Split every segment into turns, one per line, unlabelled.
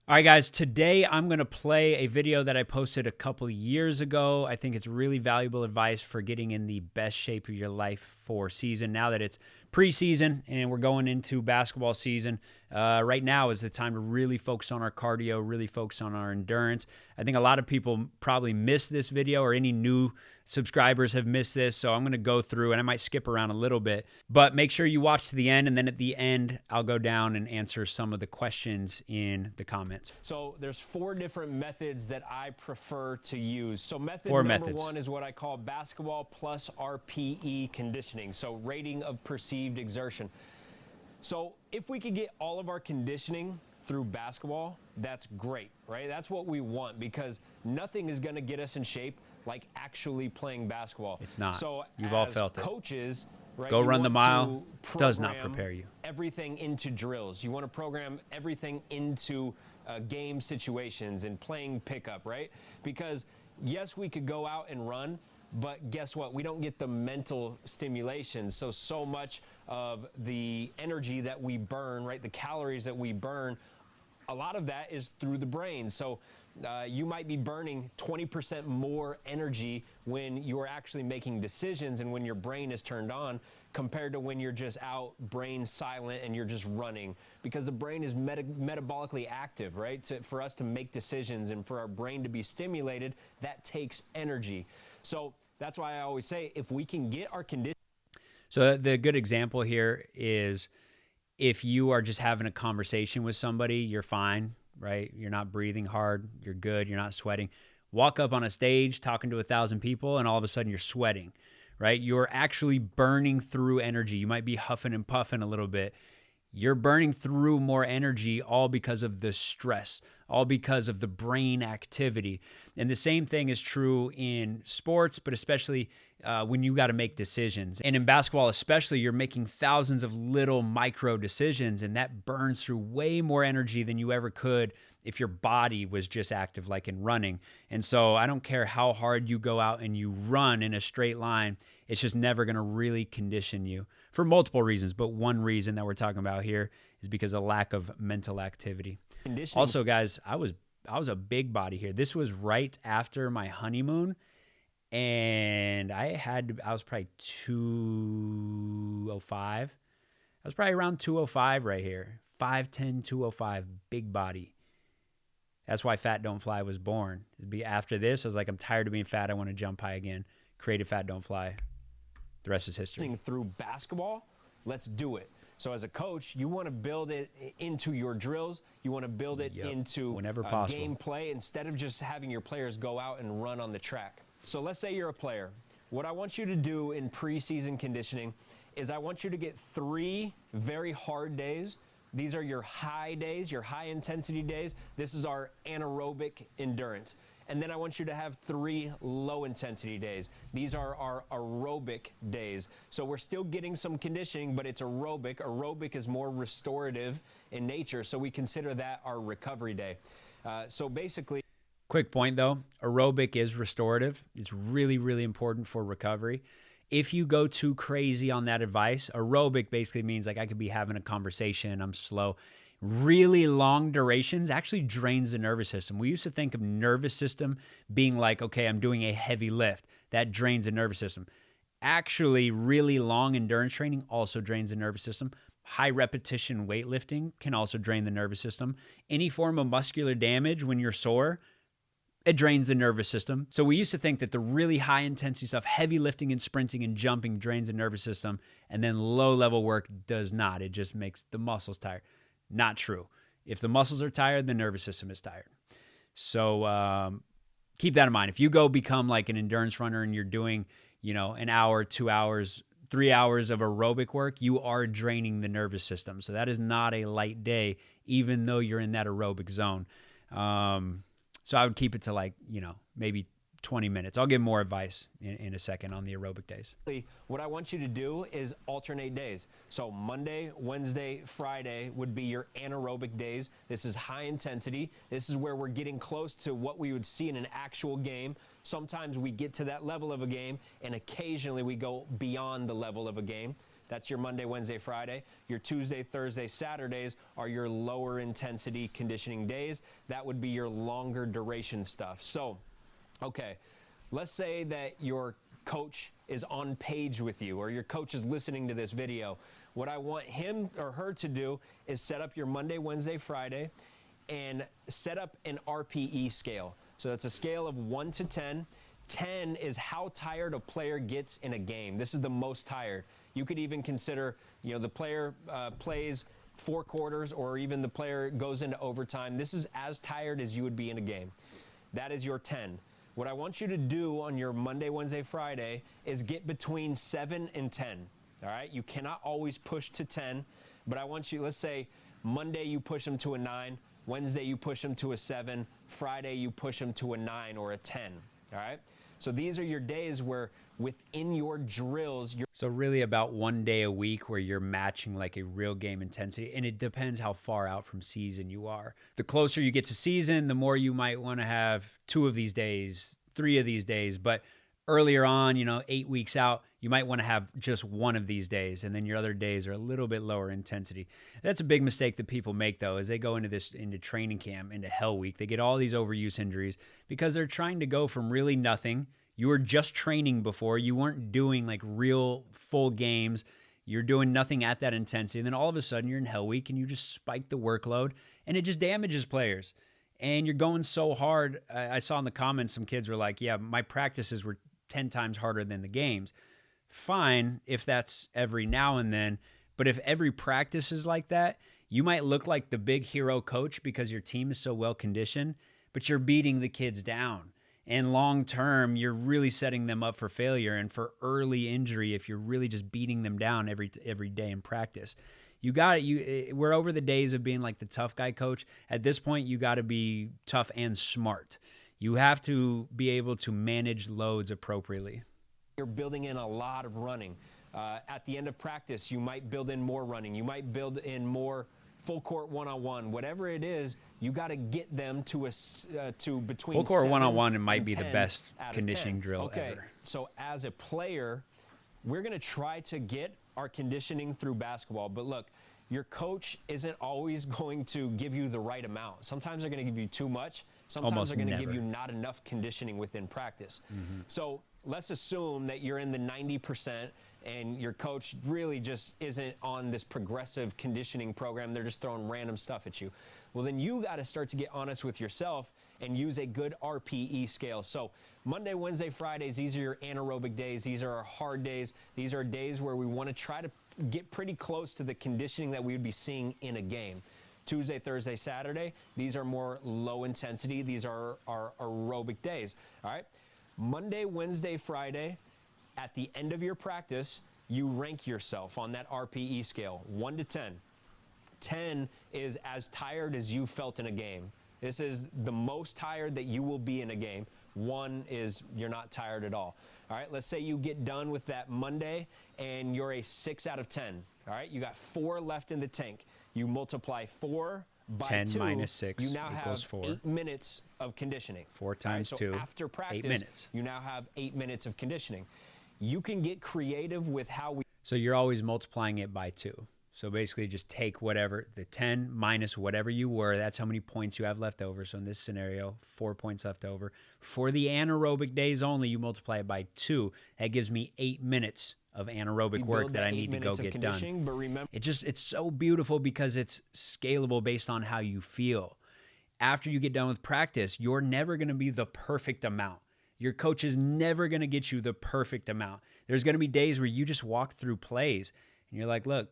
All right, guys, today I'm going to play a video that I posted a couple years ago. I think it's really valuable advice for getting in the best shape of your life for season. Now that it's preseason and we're going into basketball season, right now is the time to really focus on our cardio, really focus on our endurance. I think a lot of people probably missed this video, or any new subscribers have missed this, so I'm going to go through and I might skip around a little bit, but make sure you watch to the end, and then at the end I'll go down and answer some of the questions in the comments.
So there's 4 different methods that I prefer to use. So method number 1 is what I call basketball plus RPE conditioning, so rating of perceived exertion. So if we could get all of our conditioning through basketball, that's great, right? That's what we want, because nothing is going to get us in shape like actually playing basketball.
It's not.
So
you've all felt it.
Coaches, right,
go run the mile does not prepare you.
Everything into drills. You want to program everything into game situations and playing pickup, right? Because yes, we could go out and run, but guess what? We don't get the mental stimulation. So much of the energy that we burn, right, the calories that we burn, a lot of that is through the brain. So you might be burning 20% more energy when you're actually making decisions and when your brain is turned on, compared to when you're just out, brain silent, and you're just running. Because the brain is metabolically active, right? For us to make decisions and for our brain to be stimulated, that takes energy. So that's why I always say, if we can get our condition.
So the good example here is, if you are just having a conversation with somebody, you're fine, right? You're not breathing hard, you're good, you're not sweating. Walk up on a stage talking to 1,000 people and all of a sudden you're sweating, right? You're actually burning through energy. You might be huffing and puffing a little bit. You're burning through more energy, all because of the stress, all because of the brain activity. And the same thing is true in sports, but especially when you got to make decisions. And in basketball especially, you're making thousands of little micro decisions, and that burns through way more energy than you ever could if your body was just active, like in running. And so I don't care how hard you go out and you run in a straight line, it's just never going to really condition you, for multiple reasons. But one reason that we're talking about here is because of lack of mental activity. Also, guys, I was a big body here. This was right after my honeymoon, and I was probably 205. I was probably around 205 right here. 5'10", 205, big body. That's why Fat Don't Fly was born. It'd be after this, I was like, I'm tired of being fat. I want to jump high again. Created Fat Don't Fly. The rest is history.
Through basketball, let's do it. So as a coach, you want to build it into your drills. You want to build it into
whenever possible.
Gameplay, instead of just having your players go out and run on the track. So let's say you're a player. What I want you to do in preseason conditioning is I want you to get 3 very hard days. These are your high days, your high intensity days. This is our anaerobic endurance. And then I want you to have 3 low intensity days. These are our aerobic days. So we're still getting some conditioning, but it's aerobic. Aerobic is more restorative in nature, so we consider that our recovery day. So basically...
Quick point though, aerobic is restorative. It's really, really important for recovery. If you go too crazy on that advice, aerobic basically means like I could be having a conversation, I'm slow. Really long durations actually drains the nervous system. We used to think of nervous system being like, okay, I'm doing a heavy lift. That drains the nervous system. Actually, really long endurance training also drains the nervous system. High repetition weightlifting can also drain the nervous system. Any form of muscular damage when you're sore, it drains the nervous system. So we used to think that the really high intensity stuff, heavy lifting and sprinting and jumping, drains the nervous system, and then low level work does not. It just makes the muscles tired. Not true. If the muscles are tired, the nervous system is tired. So keep that in mind. If you go become like an endurance runner and you're doing, an hour, 2 hours, 3 hours of aerobic work, you are draining the nervous system. So that is not a light day, even though you're in that aerobic zone. So I would keep it to like, maybe 20 minutes. I'll give more advice in a second on the aerobic days.
What I want you to do is alternate days. So Monday, Wednesday, Friday would be your anaerobic days. This is high intensity. This is where we're getting close to what we would see in an actual game. Sometimes we get to that level of a game, and occasionally we go beyond the level of a game. That's your Monday, Wednesday, Friday. Your Tuesday, Thursday, Saturdays are your lower intensity conditioning days. That would be your longer duration stuff. So, okay, let's say that your coach is on page with you, or your coach is listening to this video. What I want him or her to do is set up your Monday, Wednesday, Friday, and set up an RPE scale. So that's a scale of 1 to 10. 10 is how tired a player gets in a game. This is the most tired. You could even consider, the player plays 4 quarters, or even the player goes into overtime. This is as tired as you would be in a game. That is your 10. What I want you to do on your Monday, Wednesday, Friday is get between 7 and 10. All right? You cannot always push to 10, but I want you, let's say Monday you push them to a 9, Wednesday you push them to a 7, Friday you push them to a 9 or a 10. All right? So these are your days where within your drills,
so really about 1 day a week where you're matching like a real game intensity, and it depends how far out from season you are. The closer you get to season, the more you might want to have 2 of these days, 3 of these days, but earlier on, 8 weeks out, you might want to have just 1 of these days, and then your other days are a little bit lower intensity. That's a big mistake that people make, though, as they go into training camp, into Hell Week. They get all these overuse injuries because they're trying to go from really nothing. You were just training before. You weren't doing like real full games. You're doing nothing at that intensity. And then all of a sudden you're in Hell Week and you just spike the workload, and it just damages players. And you're going so hard. I saw in the comments some kids were like, yeah, my practices were 10 times harder than the games. Fine if that's every now and then, but if every practice is like that, you might look like the big hero coach because your team is so well conditioned, but you're beating the kids down. And long term, you're really setting them up for failure and for early injury if you're really just beating them down every day in practice. We're over the days of being like the tough guy coach. At this point, you got to be tough and smart. You have to be able to manage loads appropriately.
You're building in a lot of running. At the end of practice, you might build in more running. You might build in more full court one-on-one. Whatever it is, you got to get them to between
full court one-on-one. It might
and
be the
10
best
out of
conditioning
10.
drill
okay.
ever.
So as a player, we're going to try to get our conditioning through basketball. But look, your coach isn't always going to give you the right amount. Sometimes they're going to give you too much. Sometimes they're going to give you not enough conditioning within practice. Mm-hmm. So let's assume that you're in the 90% and your coach really just isn't on this progressive conditioning program. They're just throwing random stuff at you. Well, then you got to start to get honest with yourself and use a good RPE scale. So Monday, Wednesday, Fridays, these are your anaerobic days. These are our hard days. These are days where we want to try to get pretty close to the conditioning that we would be seeing in a game. Tuesday, Thursday, Saturday, these are more low intensity. These are our aerobic days, all right? Monday, Wednesday, Friday, at the end of your practice, you rank yourself on that RPE scale, 1 to 10. 10 is as tired as you felt in a game. This is the most tired that you will be in a game. 1 is you're not tired at all. All right, let's say you get done with that Monday and you're a 6 out of 10. All right, you got 4 left in the tank. You multiply 4 by
10
2.
minus 6
you now
equals
have
4.
8 minutes of conditioning.
4 times
so
2,
after practice,
8 minutes.
You now have 8 minutes of conditioning. You can get creative with how we...
So you're always multiplying it by 2. So basically just take whatever, the 10 minus whatever you were, that's how many points you have left over. So in this scenario, 4 points left over. For the anaerobic days only, you multiply it by 2. That gives me 8 minutes of anaerobic work that I need to go get done.
But remember,
it's so beautiful because it's scalable based on how you feel. After you get done with practice, you're never going to be the perfect amount. Your coach is never going to get you the perfect amount. There's going to be days where you just walk through plays and you're like, look,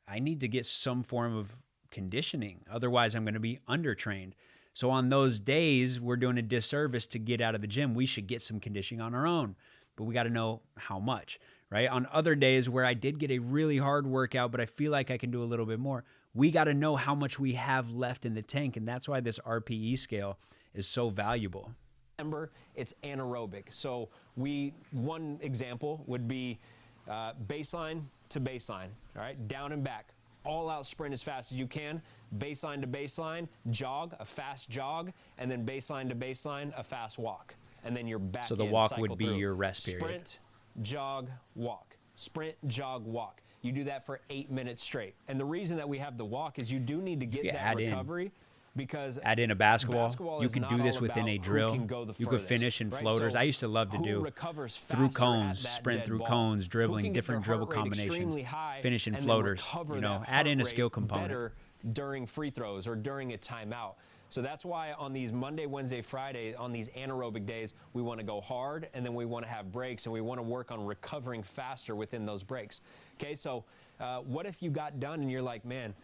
I need to get some form of conditioning. Otherwise, I'm going to be undertrained. So on those days, we're doing a disservice to get out of the gym. We should get some conditioning on our own, but we got to know how much, right? On other days where I did get a really hard workout, but I feel like I can do a little bit more, we got to know how much we have left in the tank. And that's why this RPE scale is so valuable.
Remember, it's anaerobic. So one example would be baseline to baseline, all right, down and back, all out sprint as fast as you can, baseline to baseline, jog, a fast jog, and then baseline to baseline, a fast walk, and then you're back in.
So the walk would be your rest period.
Sprint, jog, walk. Sprint, jog, walk. You do that for 8 minutes straight. And the reason that we have the walk is you do need to get that recovery. Because
add in a basketball you can do this within a drill. You could finish in floaters. So I used to love to do through cones, sprint through cones, dribbling, different dribble combinations, finish in floaters. You know, add in a skill component
during free throws or during a timeout. So that's why on these Monday, Wednesday, Friday, on these anaerobic days, we want to go hard, and then we want to have breaks, and we want to work on recovering faster within those breaks. Okay, so what if you got done and you're like, man,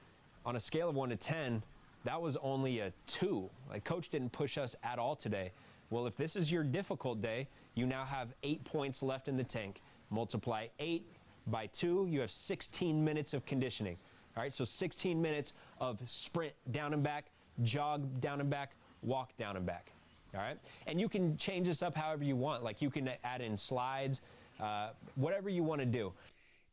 on a scale of 1 to 10, that was only a 2. Like, coach didn't push us at all today. Well, if this is your difficult day, you now have 8 points left in the tank. Multiply 8 by 2, you have 16 minutes of conditioning. All right, so 16 minutes of sprint down and back, jog down and back, walk down and back. All right, and you can change this up however you want. Like, you can add in slides, whatever you want to do.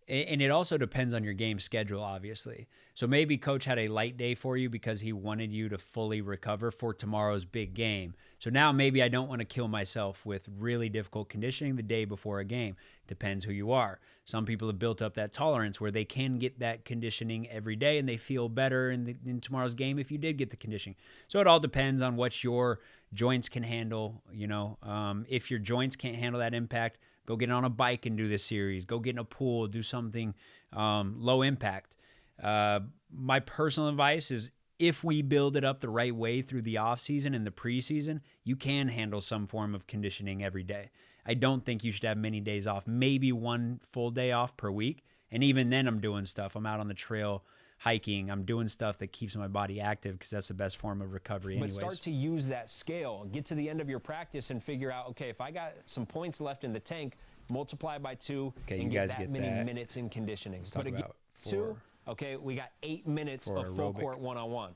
And it also depends on your game schedule, obviously. So maybe coach had a light day for you because he wanted you to fully recover for tomorrow's big game. So now maybe I don't want to kill myself with really difficult conditioning the day before a game. Depends who you are. Some people have built up that tolerance where they can get that conditioning every day and they feel better in tomorrow's game if you did get the conditioning. So it all depends on what your joints can handle. You know, if your joints can't handle that impact, go get on a bike and do this series. Go get in a pool, do something low impact. My personal advice is if we build it up the right way through the off season and the preseason, you can handle some form of conditioning every day. I don't think you should have many days off, maybe 1 full day off per week. And even then I'm doing stuff. I'm out on the trail hiking. I'm doing stuff that keeps my body active because that's the best form of recovery anyways.
But start to use that scale. Get to the end of your practice and figure out, okay, if I got some points left in the tank, multiply by 2 and get that many minutes in conditioning.
But again,
2, okay, we got 8 minutes of full court one-on-one.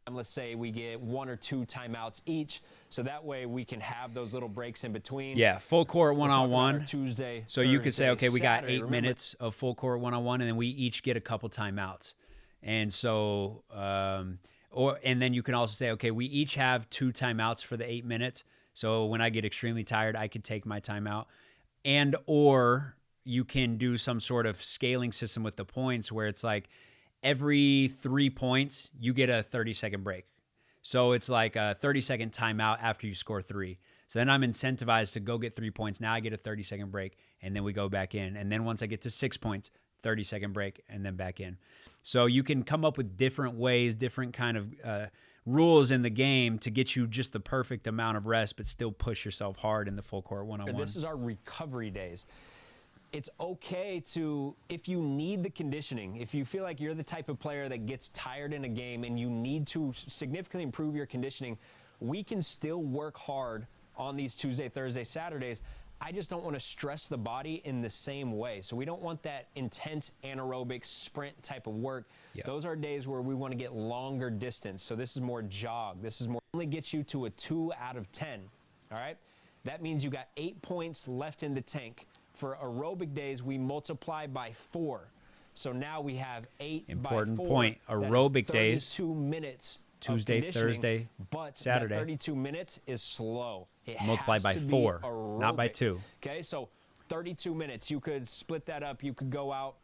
And let's say we get 1 or 2 timeouts each, so that way we can have those little breaks in between.
Yeah, full court one-on-one.
Tuesday,
so Thursday, you could say, okay, we got 8 minutes of full court one-on-one, and then we each get a couple timeouts. And so, and then you can also say, okay, we each have 2 timeouts for the 8 minutes. So when I get extremely tired, I could take my timeout. And or you can do some sort of scaling system with the points where it's like every 3 points, you get a 30-second break. So it's like a 30-second timeout after you score 3. So then I'm incentivized to go get 3 points. Now I get a 30-second break, and then we go back in. And then once I get to 6 points, 30-second break, and then back in. So you can come up with different ways, different kind of rules in the game to get you just the perfect amount of rest, but still push yourself hard in the full court one-on-one.
This is our recovery days. It's okay to, if you need the conditioning, if you feel like you're the type of player that gets tired in a game and you need to significantly improve your conditioning, we can still work hard on these Tuesday, Thursday, Saturdays. I just don't want to stress the body in the same way. So we don't want that intense anaerobic sprint type of work. Yep. Those are days where we want to get longer distance. So this is more jog. This is more, only gets you to a 2 out of 10. All right. That means you got 8 points left in the tank. For aerobic days, we multiply by 4. So now we have 8
Important
by 4.
Point. Aerobic days.
32 minutes.
Tuesday, Thursday,
but
Saturday.
That 32 minutes is slow. It
multiply by 4, not by 2.
Okay, so 32 minutes. You could split that up. You could go out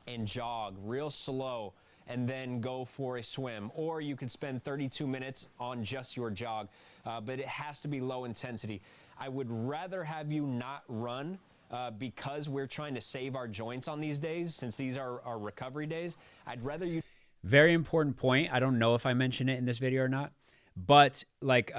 and jog real slow and then go for a swim. Or you could spend 32 minutes on just your jog. But it has to be low intensity. I would rather have you not run because we're trying to save our joints on these days, since these are our recovery days. I'd rather you...
Very important point. I don't know if I mentioned it in this video or not, but like,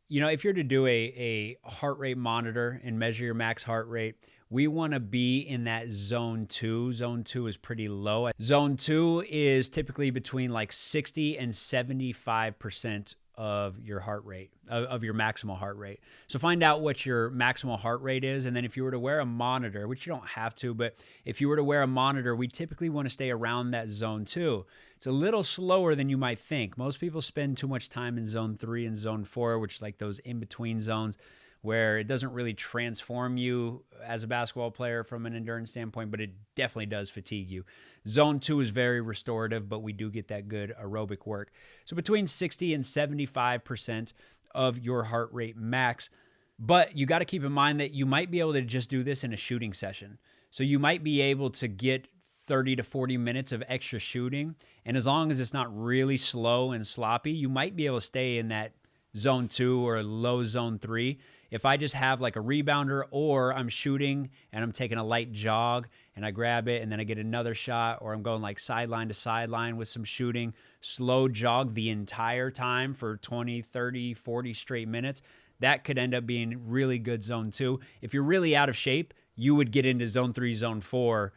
you know, if you're to do a heart rate monitor and measure your max heart rate, we want to be in that zone 2. Zone 2 is pretty low. Zone 2 is typically between like 60 and 75% of your heart rate, of your maximal heart rate. So find out what your maximal heart rate is, and then if you were to wear a monitor, which you don't have to, but if you were to wear a monitor, we typically want to stay around that zone 2. It's a little slower than you might think. Most people spend too much time in zone 3 and zone 4, which is like those in-between zones where it doesn't really transform you as a basketball player from an endurance standpoint, but it definitely does fatigue you. Zone 2 is very restorative, but we do get that good aerobic work. So between 60 and 75% of your heart rate max. But you got to keep in mind that you might be able to just do this in a shooting session. So you might be able to get 30 to 40 minutes of extra shooting. And as long as it's not really slow and sloppy, you might be able to stay in that zone 2 or low zone 3. If I just have like a rebounder, or I'm shooting and I'm taking a light jog and I grab it and then I get another shot, or I'm going like sideline to sideline with some shooting, slow jog the entire time for 20, 30, 40 straight minutes, that could end up being really good zone 2. If you're really out of shape, you would get into zone 3, zone 4,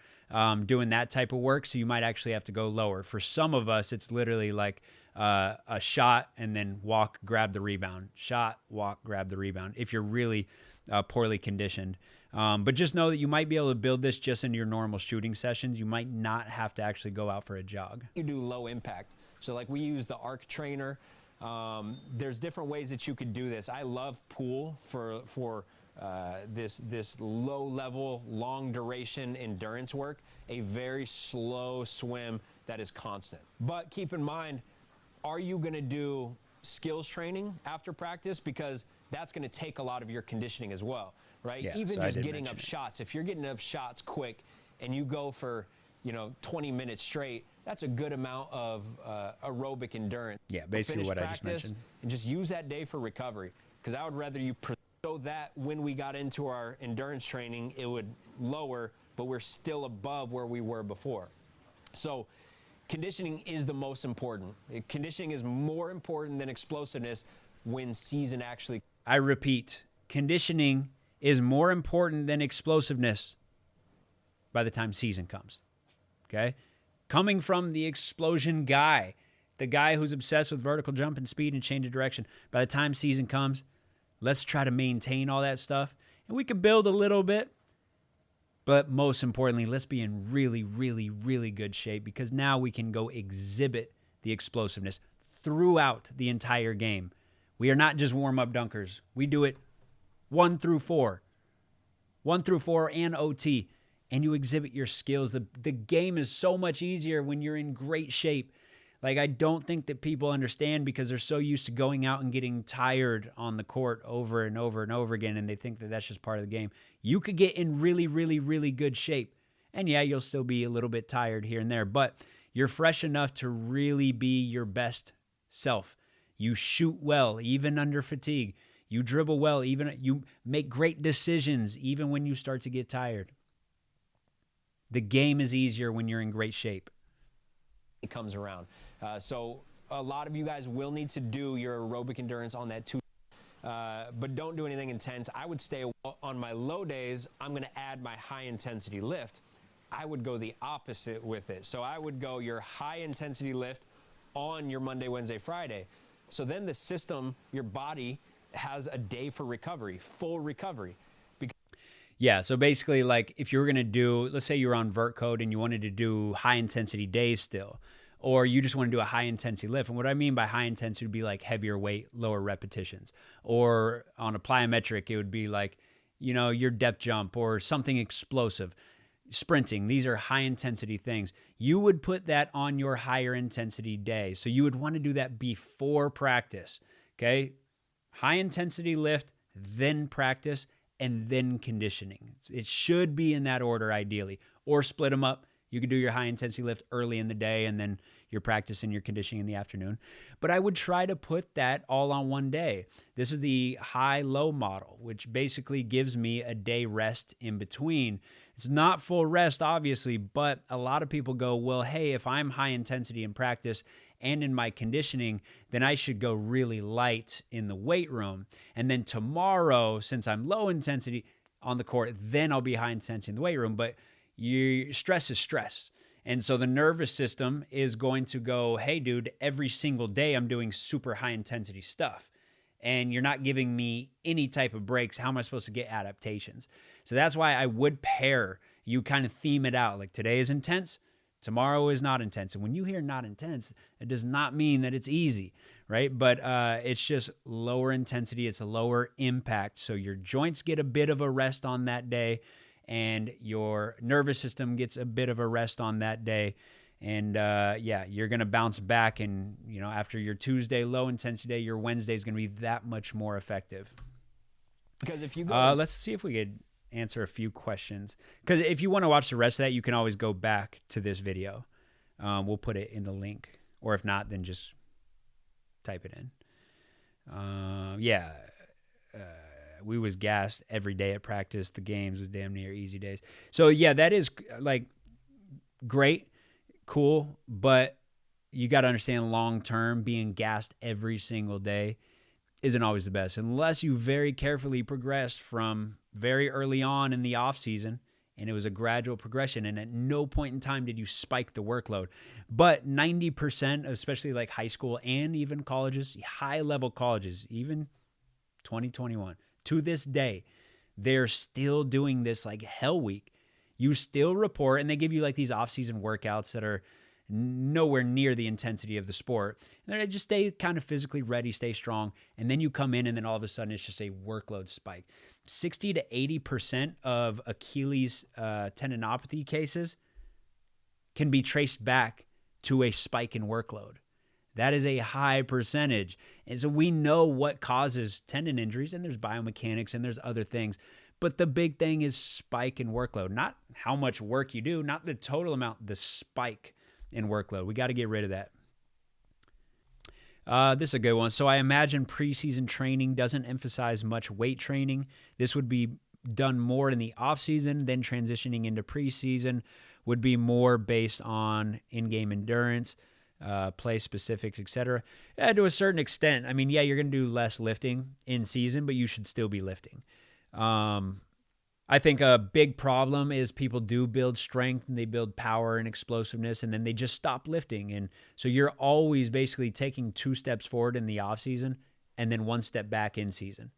doing that type of work. So you might actually have to go lower. For some of us, it's literally like a shot and then walk, grab the rebound. Shot, walk, grab the rebound, if you're really poorly conditioned. But just know that you might be able to build this just into your normal shooting sessions. You might not have to actually go out for a jog.
You do low impact. So like we use the arc trainer. There's different ways that you could do this. I love pool for this low level, long duration endurance work, a very slow swim that is constant. But keep in mind, are you going to do skills training after practice? Because that's going to take a lot of your conditioning as well, right?
Yeah,
Even
so
just getting up shots. If you're getting up shots quick and you go for, 20 minutes straight, that's a good amount of aerobic endurance.
Yeah, basically what I just mentioned.
And just use that day for recovery. Because I would rather you so that when we got into our endurance training, it would lower, but we're still above where we were before. So conditioning is the most important. Conditioning is more important than explosiveness when season actually.
I repeat, conditioning is more important than explosiveness by the time season comes. Okay? Coming from the explosion guy, the guy who's obsessed with vertical jump and speed and change of direction, by the time season comes, let's try to maintain all that stuff. And we could build a little bit. But most importantly, let's be in really, really, really good shape, because now we can go exhibit the explosiveness throughout the entire game. We are not just warm-up dunkers. We do it 1 through 4. 1 through 4 and OT. And you exhibit your skills. The game is so much easier when you're in great shape. Like, I don't think that people understand, because they're so used to going out and getting tired on the court over and over and over again, and they think that that's just part of the game. You could get in really, really, really good shape. And yeah, you'll still be a little bit tired here and there, but you're fresh enough to really be your best self. You shoot well, even under fatigue. You dribble well, even you make great decisions, even when you start to get tired. The game is easier when you're in great shape.
It comes around. So a lot of you guys will need to do your aerobic endurance on that too. But don't do anything intense. I would stay on my low days. I'm going to add my high intensity lift. I would go the opposite with it. So I would go your high intensity lift on your Monday, Wednesday, Friday. So then the system, your body, has a day for recovery, full recovery.
Yeah, so basically, like, if you were going to do, let's say you're on vert code and you wanted to do high intensity days still, or you just want to do a high intensity lift. And what I mean by high intensity would be like heavier weight, lower repetitions. Or on a plyometric, it would be like, your depth jump or something explosive. Sprinting, these are high intensity things. You would put that on your higher intensity day. So you would want to do that before practice, okay? High intensity lift, then practice, and then conditioning. It should be in that order ideally, or split them up. You could do your high intensity lift early in the day and then your practice and your conditioning in the afternoon. But I would try to put that all on one day. This is the high-low model, which basically gives me a day rest in between. It's not full rest, obviously, but a lot of people go, well, hey, if I'm high intensity in practice and in my conditioning, then I should go really light in the weight room. And then tomorrow, since I'm low intensity on the court, then I'll be high intensity in the weight room. But stress is stress. And so the nervous system is going to go, hey, dude, every single day I'm doing super high intensity stuff. And you're not giving me any type of breaks. How am I supposed to get adaptations? So that's why I would pair, you kind of theme it out. Like, today is intense, tomorrow is not intense. And when you hear not intense, it does not mean that it's easy, right? But it's just lower intensity. It's a lower impact. So your joints get a bit of a rest on that day, and your nervous system gets a bit of a rest on that day. And you're going to bounce back. And, after your Tuesday low intensity day, your Wednesday is going to be that much more effective.
Because if you go,
let's see if we could answer a few questions. Because if you want to watch the rest of that, you can always go back to this video. We'll put it in the link. Or if not, then just type it in. We was gassed every day at practice. The games was damn near easy days. So, yeah, that is, like, great, cool, but you got to understand long-term, being gassed every single day isn't always the best, unless you very carefully progressed from very early on in the off season, and it was a gradual progression, and at no point in time did you spike the workload. But 90%, especially like high school and even colleges, high-level colleges, even 2021, to this day, they're still doing this like hell week. You still report, and they give you like these off-season workouts that are nowhere near the intensity of the sport. And then just stay kind of physically ready, stay strong, and then you come in, and then all of a sudden it's just a workload spike. 60 to 80% of Achilles tendinopathy cases can be traced back to a spike in workload. That is a high percentage. And so we know what causes tendon injuries, and there's biomechanics and there's other things. But the big thing is spike in workload, not how much work you do, not the total amount, the spike in workload. We got to get rid of that. This is a good one. So I imagine preseason training doesn't emphasize much weight training. This would be done more in the off season, then transitioning into preseason would be more based on in-game endurance, play specifics, etc. To a certain extent. I mean, yeah, you're going to do less lifting in season, but you should still be lifting. I think a big problem is people do build strength and they build power and explosiveness, and then they just stop lifting. And so you're always basically taking 2 steps forward in the off season and then 1 step back in season.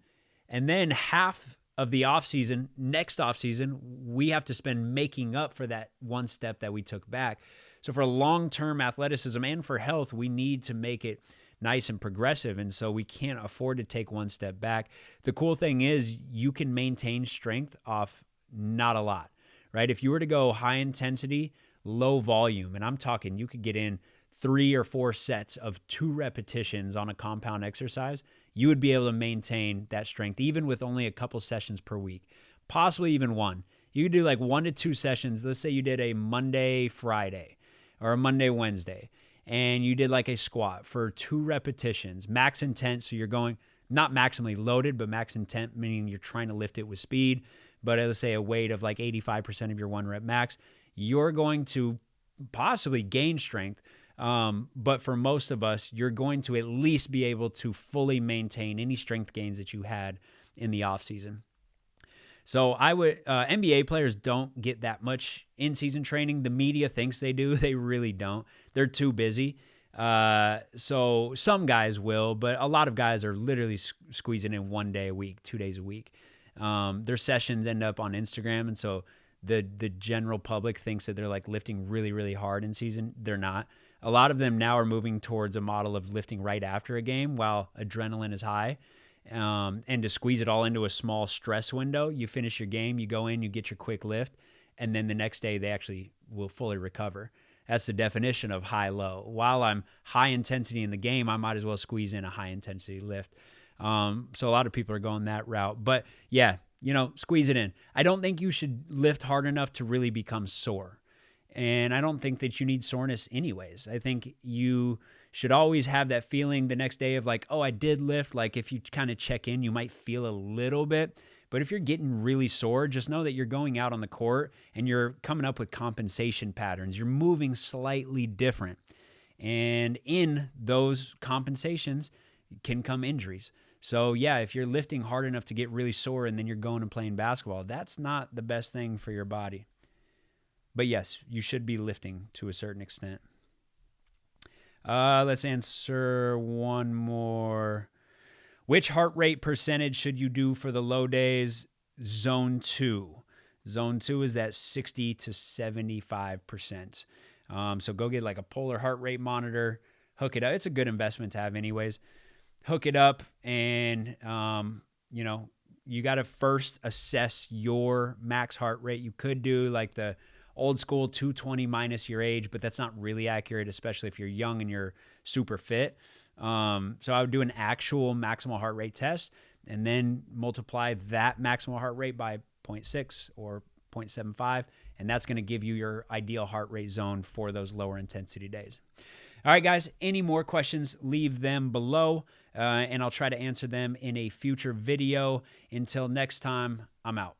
And then half of the off season, next off season, we have to spend making up for that 1 step that we took back. So for long-term athleticism and for health, we need to make it nice and progressive, and so we can't afford to take 1 step back. The cool thing is you can maintain strength off not a lot, right? If you were to go high intensity, low volume, and I'm talking you could get in 3 or 4 sets of 2 repetitions on a compound exercise, you would be able to maintain that strength even with only a couple sessions per week, possibly even 1. You could do like 1 to 2 sessions. Let's say you did a Monday, Friday, or a Monday, Wednesday, and you did like a squat for 2 repetitions, max intent. So you're going not maximally loaded, but max intent, meaning you're trying to lift it with speed. But let's say a weight of like 85% of your 1 rep max, you're going to possibly gain strength. But for most of us, you're going to at least be able to fully maintain any strength gains that you had in the off season. So I would NBA players don't get that much in-season training. The media thinks they do. They really don't. They're too busy. So some guys will, but a lot of guys are literally squeezing in 1 day a week, 2 days a week. Their sessions end up on Instagram, and so the general public thinks that they're like lifting really, really hard in season. They're not. A lot of them now are moving towards a model of lifting right after a game while adrenaline is high. And to squeeze it all into a small stress window, you finish your game, you go in, you get your quick lift, and then the next day they actually will fully recover. That's the definition of high-low. While I'm high intensity in the game, I might as well squeeze in a high-intensity lift. So a lot of people are going that route. But yeah, squeeze it in. I don't think you should lift hard enough to really become sore. And I don't think that you need soreness anyways. I think you should always have that feeling the next day of like, oh, I did lift. Like if you kind of check in, you might feel a little bit. But if you're getting really sore, just know that you're going out on the court and you're coming up with compensation patterns. You're moving slightly different. And in those compensations can come injuries. So yeah, if you're lifting hard enough to get really sore and then you're going and playing basketball, that's not the best thing for your body. But yes, you should be lifting to a certain extent. Let's answer one more. Which heart rate percentage should you do for the low days? Zone 2. Zone 2 is that 60 to 75%. So go get like a polar heart rate monitor, hook it up. It's a good investment to have anyways. Hook it up and, you got to first assess your max heart rate. You could do like the old school 220 minus your age, but that's not really accurate, especially if you're young and you're super fit. So I would do an actual maximal heart rate test and then multiply that maximal heart rate by 0.6 or 0.75, and that's going to give you your ideal heart rate zone for those lower intensity days. All right, guys, any more questions, leave them below, and I'll try to answer them in a future video. Until next time, I'm out.